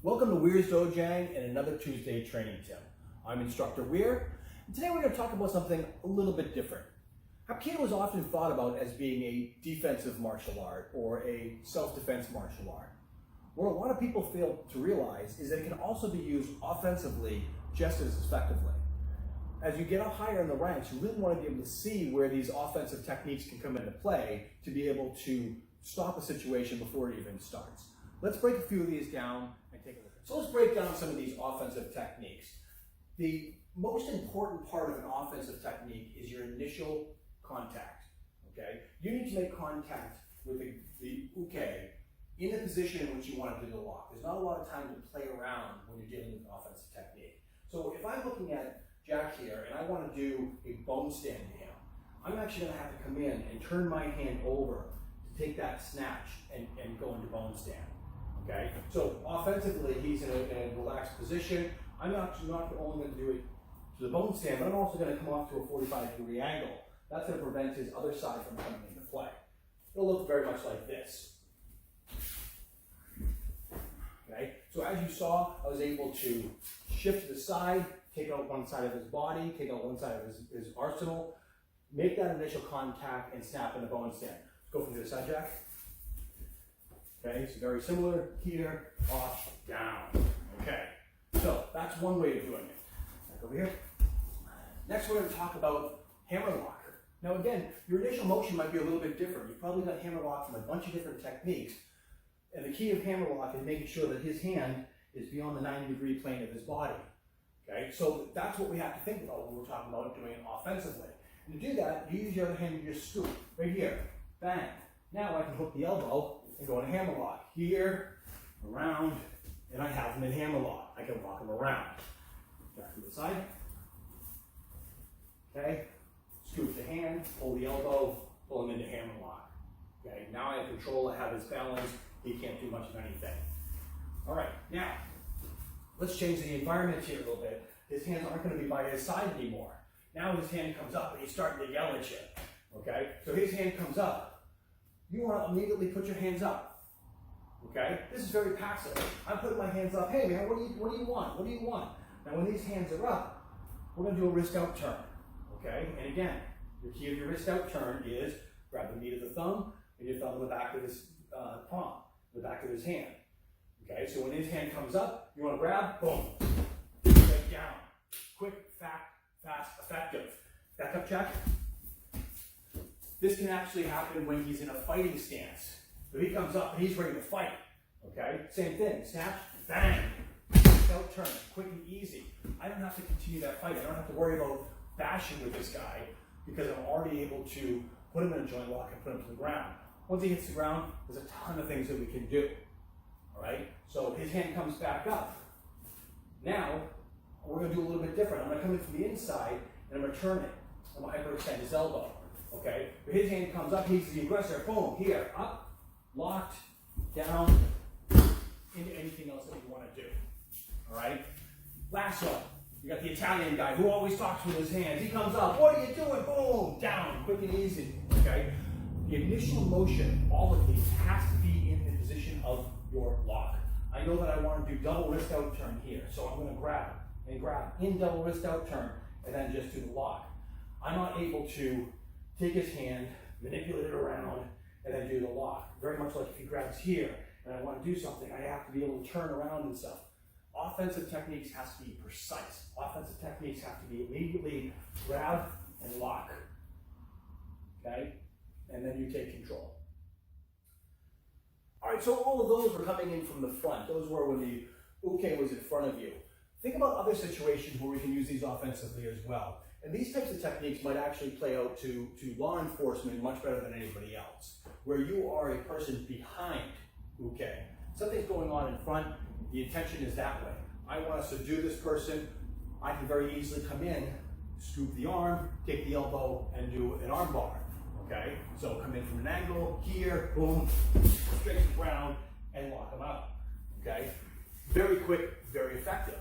Welcome to Weir's Dojang and another Tuesday training tip. I'm Instructor Weir, and today we're going to talk about something a little bit different. Hapkido is often thought about as being a defensive martial art or a self-defense martial art. What a lot of people fail to realize is that it can also be used offensively just as effectively. As you get up higher in the ranks, you really want to be able to see where these offensive techniques can come into play to be able to stop a situation before it even starts. Let's break a few of these down and take a look. So let's break down some of these offensive techniques. The most important part of an offensive technique is your initial contact. Okay, you need to make contact with the uke in the position in which you want to do the lock. There's not a lot of time to play around when you're dealing with an offensive technique. So if I'm looking at Jack here and I want to do a bone stand to him, I'm actually going to have to come in and turn my hand over to take that snatch and go into bone stand. Okay, so offensively he's in a relaxed position. I'm not only going to do it to the bone stand, but I'm also going to come off to a 45-degree angle. That's going to prevent his other side from coming into play. It'll look very much like this. Okay, so as you saw, I was able to shift to the side, take out one side of his body, take out one side of his arsenal, make that initial contact, and snap in the bone stand. Let's go from the other side, Jack. Okay, so very similar here, off, down. Okay, so that's one way of doing it. Back over here. Next, we're going to talk about hammer lock. Now again, your initial motion might be a little bit different. You've probably got hammer lock from a bunch of different techniques. And the key of hammer lock is making sure that his hand is beyond the 90-degree plane of his body. Okay, so that's what we have to think about when we're talking about doing it offensively. And to do that, you use your other hand to just scoop. Right here, bang. Now I can hook the elbow and go in hammer lock. Here, around, and I have him in hammer lock. I can walk him around. Back to the side. Okay, scoop the hand, pull the elbow, pull him into hammer lock. Okay, now I have control, I have his balance, he can't do much of anything. All right, now, let's change the environment here a little bit. His hands aren't going to be by his side anymore. Now his hand comes up and he's starting to yell at you. Okay, so his hand comes up. You want to immediately put your hands up. Okay, this is very passive. I'm putting my hands up. Hey man, what do you want? What do you want? Now when these hands are up, we're going to do a wrist out turn. Okay, and again, the key of your wrist out turn is grab the meat of the thumb and your thumb in the back of his palm, the back of his hand. Okay, so when his hand comes up, you want to grab, boom, right down. Quick, fast, effective. Back up, Jack. This can actually happen when he's in a fighting stance. So he comes up and he's ready to fight. Okay, same thing, snap, bang, out turn, quick and easy. I don't have to continue that fight. I don't have to worry about bashing with this guy because I'm already able to put him in a joint lock and put him to the ground. Once he hits the ground, there's a ton of things that we can do. All right, so his hand comes back up. Now, we're going to do a little bit different. I'm going to come in from the inside and I'm going to turn it. I'm going to hyperextend his elbow. Okay, but his hand comes up, he's the aggressor, boom, here, up, locked, down, into anything else that you want to do. All right, last one, you got the Italian guy who always talks with his hands. He comes up, what are you doing? Boom, down, quick and easy. Okay, the initial motion, all of these, has to be in the position of your lock. I know that I want to do double wrist out turn here, so I'm going to grab and grab in double wrist out turn and then just do the lock. I'm not able to take his hand, manipulate it around, and then do the lock. Very much like if he grabs here and I want to do something, I have to be able to turn around and stuff. Offensive techniques has to be precise. Offensive techniques have to be immediately grab and lock. Okay? And then you take control. All right, so all of those were coming in from the front. Those were when the uke was in front of you. Think about other situations where we can use these offensively as well. And these types of techniques might actually play out to law enforcement much better than anybody else, where you are a person behind uke. Something's going on in front, the intention is that way. I want to subdue this person. I can very easily come in, scoop the arm, take the elbow, and do an arm bar. Okay, so come in from an angle, here, boom, straight to the ground, and lock them out. Okay, very quick, very effective.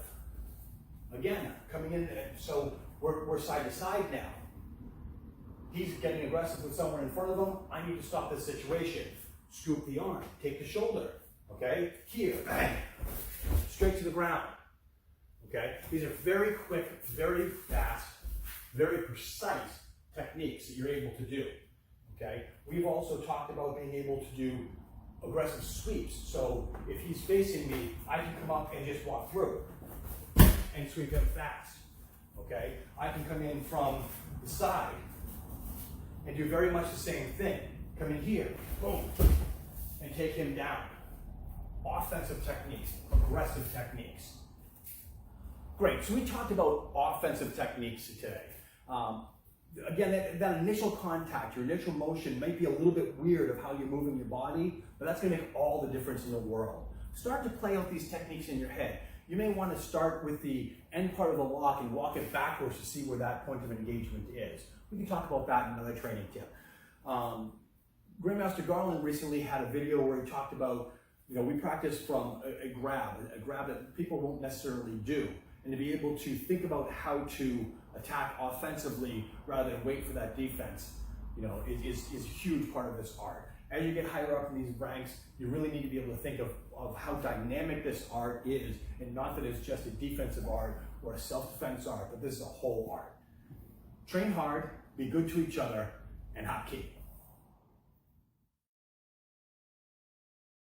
Again, coming in, so we're side to side now. He's getting aggressive with someone in front of him. I need to stop this situation. Scoop the arm, take the shoulder. Okay, here, bang, straight to the ground. Okay? These are very quick, very fast, very precise techniques that you're able to do. Okay? We've also talked about being able to do aggressive sweeps. So if he's facing me, I can come up and just walk through and sweep him fast. Okay? I can come in from the side and do very much the same thing. Come in here, boom, and take him down. Offensive techniques, aggressive techniques. Great, so we talked about offensive techniques today. Again, that initial contact, your initial motion might be a little bit weird of how you're moving your body, but that's gonna make all the difference in the world. Start to play out these techniques in your head. You may want to start with the end part of the lock and walk it backwards to see where that point of engagement is. We can talk about that in another training tip. Grandmaster Garland recently had a video where he talked about, we practice from a grab that people won't necessarily do, and to be able to think about how to attack offensively rather than wait for that defense, is a huge part of this art. As you get higher up in these ranks, you really need to be able to think of how dynamic this art is, and not that it's just a defensive art or a self-defense art, but this is a whole art. Train hard, be good to each other, and Hapkido.